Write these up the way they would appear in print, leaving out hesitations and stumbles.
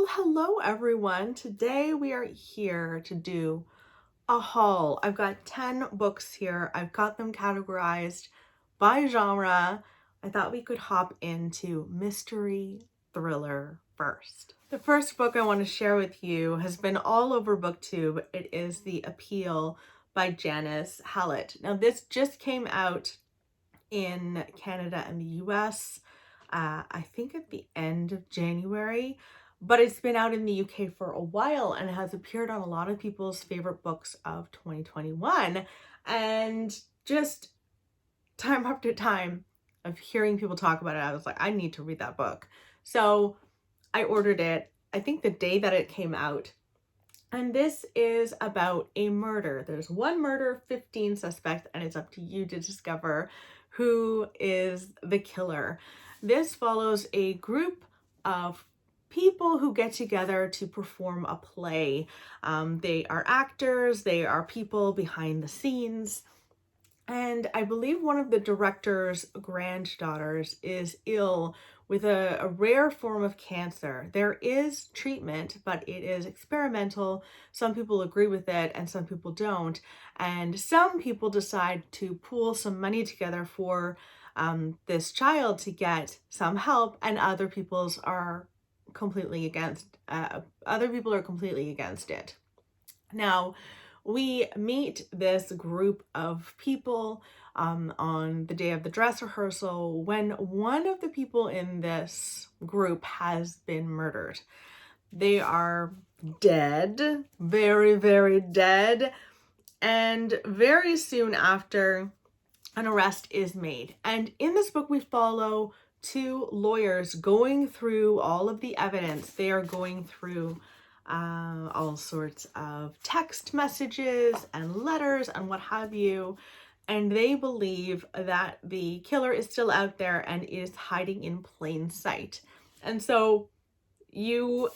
Well, hello everyone. Today we are here to do a haul. I've got 10 books here. I've got them categorized by genre. I thought we could hop into mystery thriller first. The first book I want to share with you has been all over Booktube. It is The Appeal by Janice Hallett. Now this just came out in Canada and the US, I think at the end of January, but it's been out in the UK for a while and it has appeared on a lot of people's favorite books of 2021. And just time after time of hearing people talk about it, I was like, I need to read that book. So I ordered it, I think the day that it came out. And this is about a murder. There's one murder, 15 suspects, and it's up to you to discover who is the killer. This follows a group of people who get together to perform a play. They are actors, they are people behind the scenes. And I believe one of the director's granddaughters is ill with a rare form of cancer. There is treatment, but it is experimental. Some people agree with it and some people don't. And some people decide to pool some money together for this child to get some help, and other people are completely against it. Now, we meet this group of people on the day of the dress rehearsal when one of the people in this group has been murdered. They are dead, very, very dead, and very soon after, an arrest is made. And in this book, we follow two lawyers going through all of the evidence. They are going through all sorts of text messages and letters and what have you, and they believe that the killer is still out there and is hiding in plain sight. And so you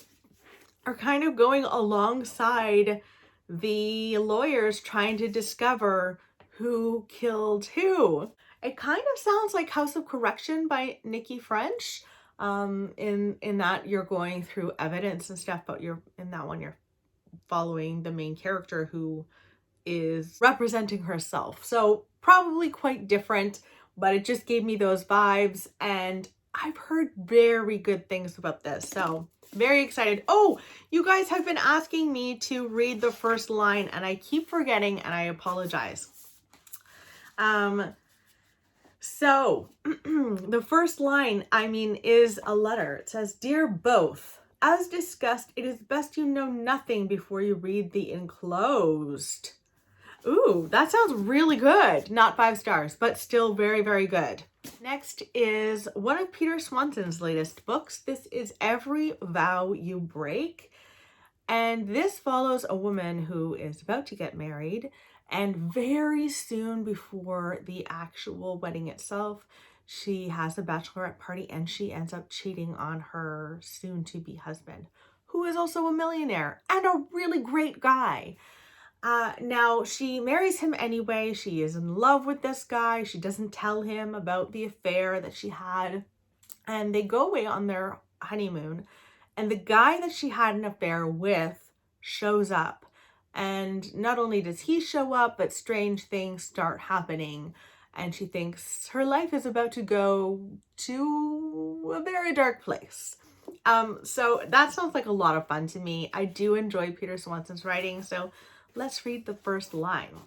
are kind of going alongside the lawyers trying to discover who killed who. It kind of sounds like House of Correction by Nikki French. In that you're going through evidence and stuff, but you're following the main character who is representing herself. So probably quite different, but it just gave me those vibes, and I've heard very good things about this. So very excited. Oh, you guys have been asking me to read the first line and I keep forgetting, and I apologize. So the first line, is a letter. It says, "Dear both, as discussed, it is best you know nothing before you read the enclosed." Ooh, that sounds really good. Not 5 stars, but still very, very good. Next is one of Peter Swanson's latest books. This is Every Vow You Break. And this follows a woman who is about to get married, and very soon before the actual wedding itself, she has a bachelorette party and she ends up cheating on her soon-to-be husband, who is also a millionaire and a really great guy. Now, she marries him anyway. She is in love with this guy. She doesn't tell him about the affair that she had. And they go away on their honeymoon. And the guy that she had an affair with shows up. And not only does he show up, but strange things start happening. And she thinks her life is about to go to a very dark place. So that sounds like a lot of fun to me. I do enjoy Peter Swanson's writing. So let's read the first line.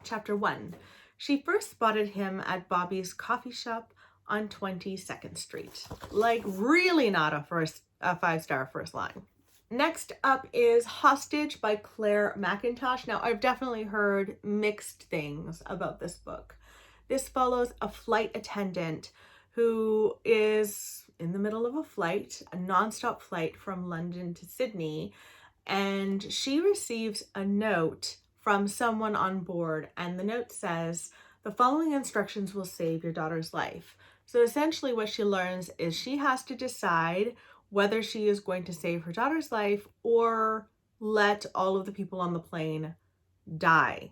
Chapter 1. She first spotted him at Bobby's coffee shop on 22nd Street. Like, really not a 5-star first line. Next up is Hostage by Claire McIntosh. Now, I've definitely heard mixed things about this book. This follows a flight attendant who is in the middle of a flight, a nonstop flight from London to Sydney, and she receives a note from someone on board, and the note says, "The following instructions will save your daughter's life." So essentially what she learns is she has to decide whether she is going to save her daughter's life or let all of the people on the plane die.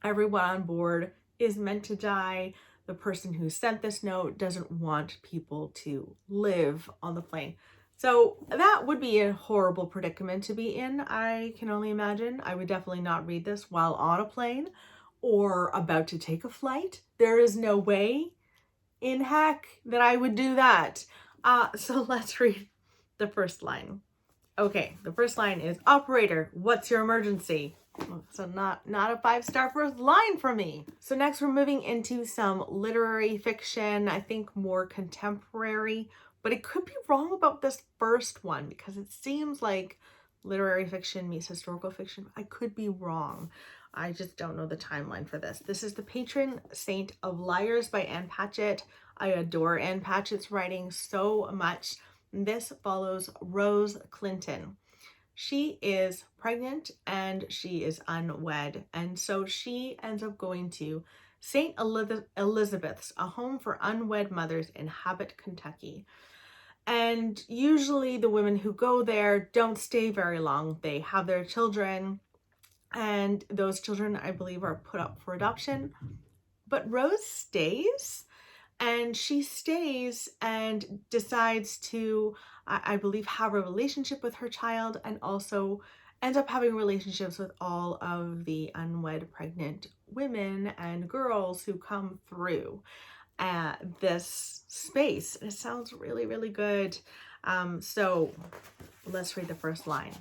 Everyone on board is meant to die. The person who sent this note doesn't want people to live on the plane. So that would be a horrible predicament to be in, I can only imagine. I would definitely not read this while on a plane or about to take a flight. There is no way in heck that I would do that. So let's read the first line. Okay, the first line is, operator, what's your emergency? So not a 5-star first line for me. So next we're moving into some literary fiction, I think more contemporary, but it could be wrong about this first one because it seems like literary fiction meets historical fiction. I could be wrong. I just don't know the timeline for this. This is The Patron Saint of Liars by Ann Patchett. I adore Ann Patchett's writing so much. This follows Rose Clinton. She is pregnant and she is unwed. And so she ends up going to St. Elizabeth's, a home for unwed mothers in Habit, Kentucky. And usually the women who go there don't stay very long. They have their children, and those children, I believe, are put up for adoption. But Rose stays. And she stays and decides to, I believe, have a relationship with her child, and also ends up having relationships with all of the unwed pregnant women and girls who come through this space. And it sounds really, really good. So let's read the first line.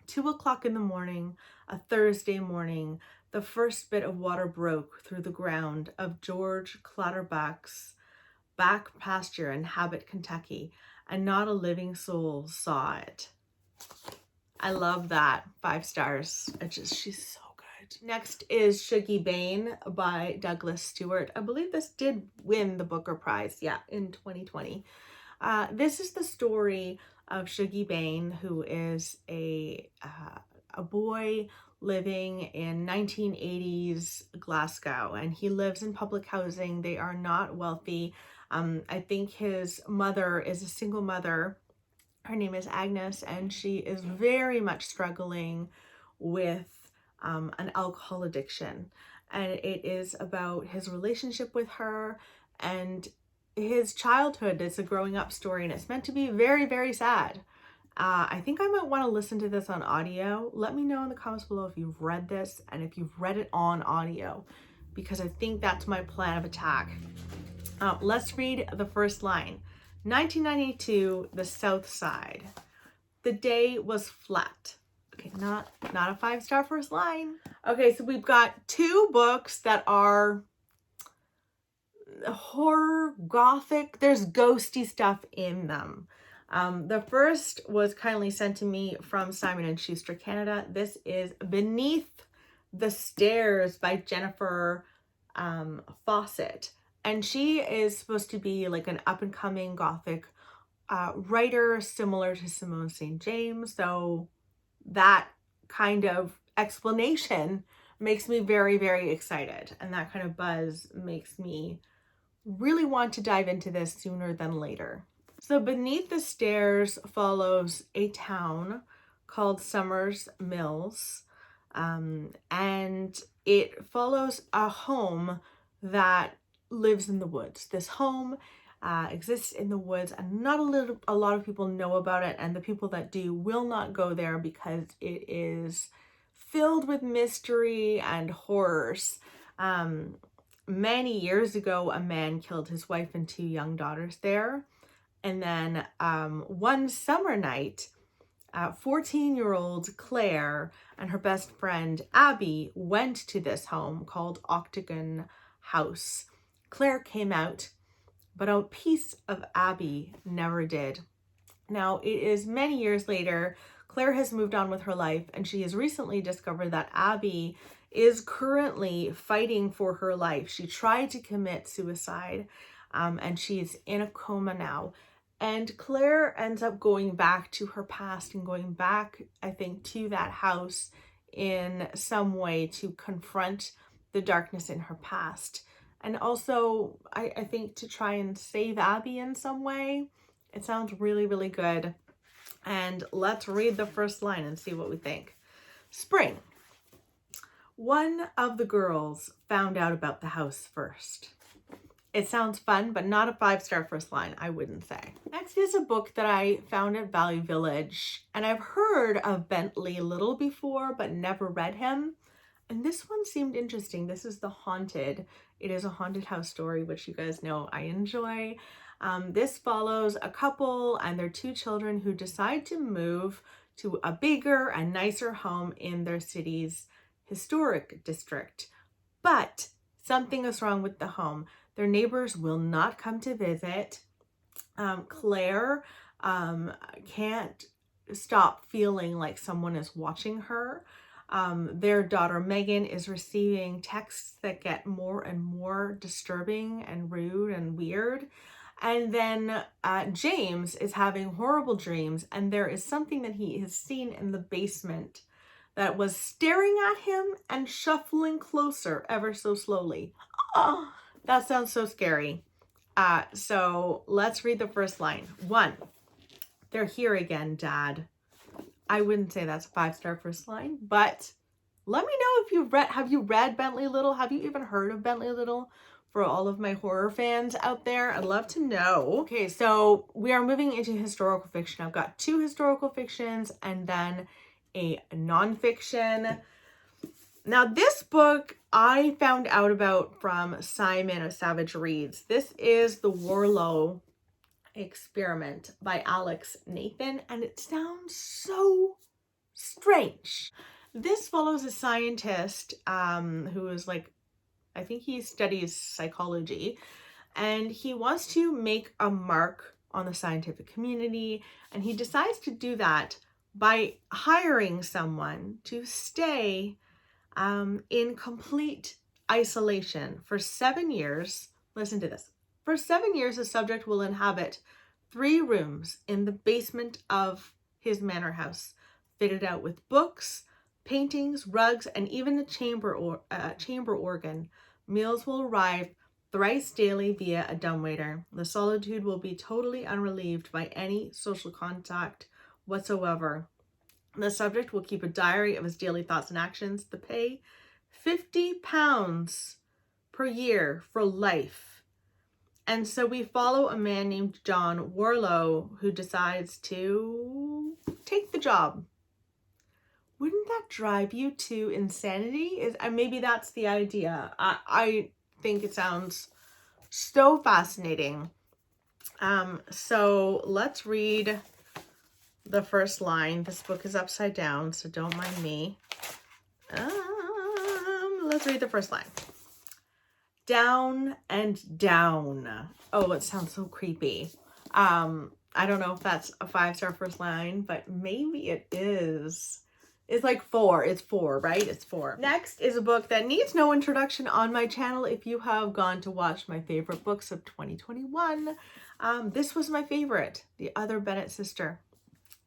2 o'clock in the morning, a Thursday morning, the first bit of water broke through the ground of George Clatterback's back pasture in Habit, Kentucky, and not a living soul saw it. I love that. 5 stars. She's so good. Next is Shakey Bane by Douglas Stewart. I believe this did win the Booker Prize, in 2020. This is the story of Shakey Bane, who is a boy living in 1980s Glasgow, and he lives in public housing. They are not wealthy. I think his mother is a single mother. Her name is Agnes, and she is very much struggling with an alcohol addiction. And it is about his relationship with her and his childhood. It's a growing up story, and it's meant to be very, very sad. I think I might want to listen to this on audio. Let me know in the comments below if you've read this and if you've read it on audio, because I think that's my plan of attack. Let's read the first line. 1992, the South Side. The day was flat. Okay, not a 5-star first line. Okay, so we've got 2 books that are horror, gothic. There's ghosty stuff in them. The first was kindly sent to me from Simon & Schuster Canada. This is Beneath the Stairs by Jennifer Fawcett. And she is supposed to be like an up-and-coming gothic writer, similar to Simone St. James. So that kind of explanation makes me very, very excited. And that kind of buzz makes me really want to dive into this sooner than later. So Beneath the Stairs follows a town called Summers Mills, and it follows a home that lives in the woods. This home exists in the woods, and not a lot of people know about it, and the people that do will not go there because it is filled with mystery and horrors. Many years ago, a man killed his wife and 2 young daughters there. And then one summer night, 14-year-old Claire and her best friend Abby went to this home called Octagon House. Claire came out, but a piece of Abby never did. Now, it is many years later. Claire has moved on with her life, and she has recently discovered that Abby is currently fighting for her life. She tried to commit suicide, and she's in a coma now. And Claire ends up going back to her past and going back, I think, to that house in some way to confront the darkness in her past. And also, I think, to try and save Abby in some way. It sounds really, really good. And let's read the first line and see what we think. Spring. One of the girls found out about the house first. It sounds fun, but not a 5-star first line, I wouldn't say. Next is a book that I found at Value Village, and I've heard of Bentley Little before, but never read him. And this one seemed interesting. This is The Haunted. It is a haunted house story, which you guys know I enjoy. This follows a couple and their 2 children who decide to move to a bigger and nicer home in their city's historic district. But something is wrong with the home. Their neighbors will not come to visit. Claire can't stop feeling like someone is watching her. Their daughter Megan is receiving texts that get more and more disturbing and rude and weird. And then James is having horrible dreams, and there is something that he has seen in the basement that was staring at him and shuffling closer ever so slowly. Oh, that sounds so scary. So let's read the first line. 1, they're here again, Dad. I wouldn't say that's a 5-star first line, but let me know if you've read, have you read Bentley Little? Have you even heard of Bentley Little? For all of my horror fans out there, I'd love to know. Okay, so we are moving into historical fiction. I've got 2 historical fictions and then a nonfiction. Now this book I found out about from Simon of Savage Reads. This is The Warlow Experiment by Alex Nathan, and it sounds so strange. This follows a scientist who is like, I think he studies psychology, and he wants to make a mark on the scientific community, and he decides to do that by hiring someone to stay in complete isolation for 7 years. Listen to this. For 7 years, the subject will inhabit 3 rooms in the basement of his manor house, fitted out with books, paintings, rugs, and even a chamber organ. Meals will arrive thrice daily via a dumbwaiter. The solitude will be totally unrelieved by any social contact whatsoever. The subject will keep a diary of his daily thoughts and actions. The pay, £50 per year for life. And so we follow a man named John Warlow who decides to take the job. Wouldn't that drive you to insanity? Maybe that's the idea. I think it sounds so fascinating. So let's read the first line. This book is upside down, so don't mind me. Let's read the first line. Down and down. Oh, it sounds so creepy. I don't know if that's a 5-star first line, but maybe it is. It's like 4. It's 4, right? It's 4. Next is a book that needs no introduction on my channel. If you have gone to watch my favorite books of 2021, this was my favorite, The Other Bennett Sister,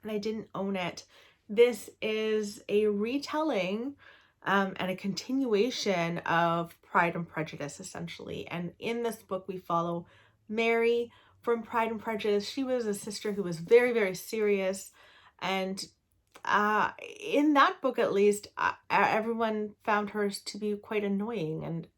and I didn't own it. This is a retelling and a continuation of Pride and Prejudice, essentially. And in this book, we follow Mary from Pride and Prejudice. She was a sister who was very, very serious, and in that book, at least, everyone found her to be quite annoying and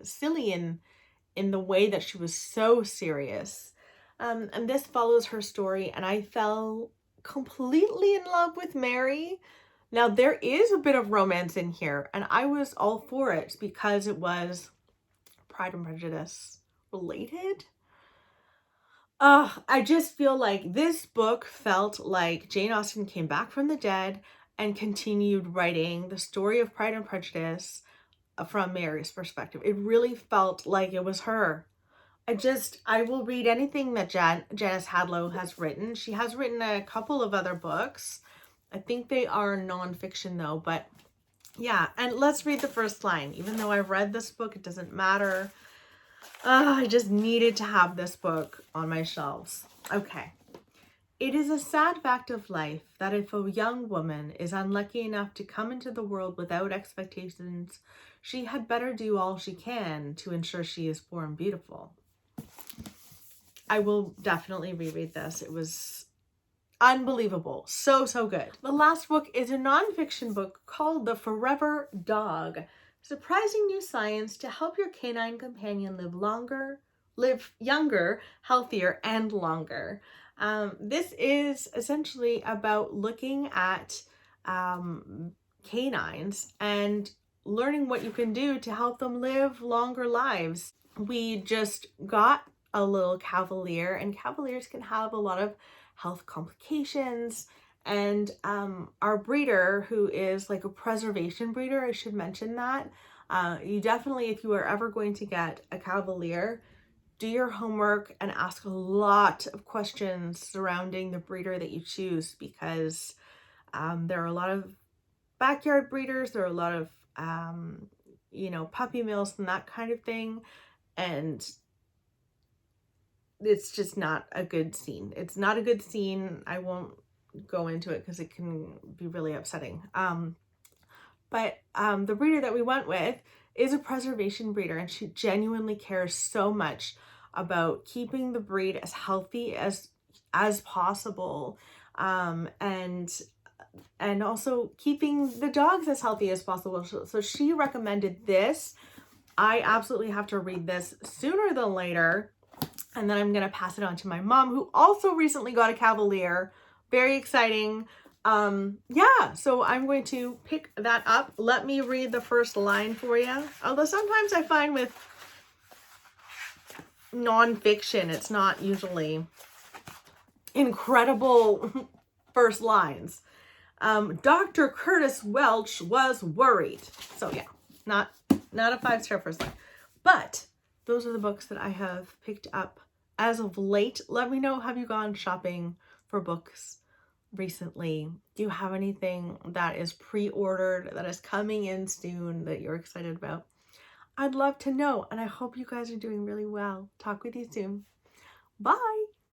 silly in the way that she was so serious. And this follows her story, and I fell completely in love with Mary. Now, there is a bit of romance in here, and I was all for it because it was Pride and Prejudice related. I just feel like this book felt like Jane Austen came back from the dead and continued writing the story of Pride and Prejudice from Mary's perspective. It really felt like it was her. I will read anything that Janice Hadlow has written. She has written a couple of other books. I think they are nonfiction though, but yeah. And let's read the first line. Even though I've read this book, it doesn't matter. I just needed to have this book on my shelves. Okay. It is a sad fact of life that if a young woman is unlucky enough to come into the world without expectations, she had better do all she can to ensure she is born beautiful. I will definitely reread this. It was unbelievable. So, so good. The last book is a nonfiction book called The Forever Dog. Surprising new science to help your canine companion live longer live younger, healthier, and longer. This is essentially about looking at canines and learning what you can do to help them live longer lives. We just got a little Cavalier, and Cavaliers can have a lot of health complications. And our breeder, who is like a preservation breeder, I should mention that. You definitely, if you are ever going to get a Cavalier, do your homework and ask a lot of questions surrounding the breeder that you choose, because there are a lot of backyard breeders, there are a lot of, you know, puppy mills and that kind of thing. And it's just not a good scene. It's not a good scene. I won't go into it because it can be really upsetting. But the breeder that we went with is a preservation breeder, and she genuinely cares so much about keeping the breed as healthy as possible, and also keeping the dogs as healthy as possible. So she recommended this. I absolutely have to read this sooner than later, and then I'm gonna pass it on to my mom, who also recently got a Cavalier. Very exciting. Yeah, so I'm going to pick that up. Let me read the first line for you. Although sometimes I find with nonfiction, it's not usually incredible first lines. Dr. Curtis Welch was worried. So yeah, not a 5-star first line. But those are the books that I have picked up as of late. Let me know, have you gone shopping for books recently? Do you have anything that is pre-ordered, that is coming in soon, that you're excited about? I'd love to know, and I hope you guys are doing really well. Talk with you soon. Bye!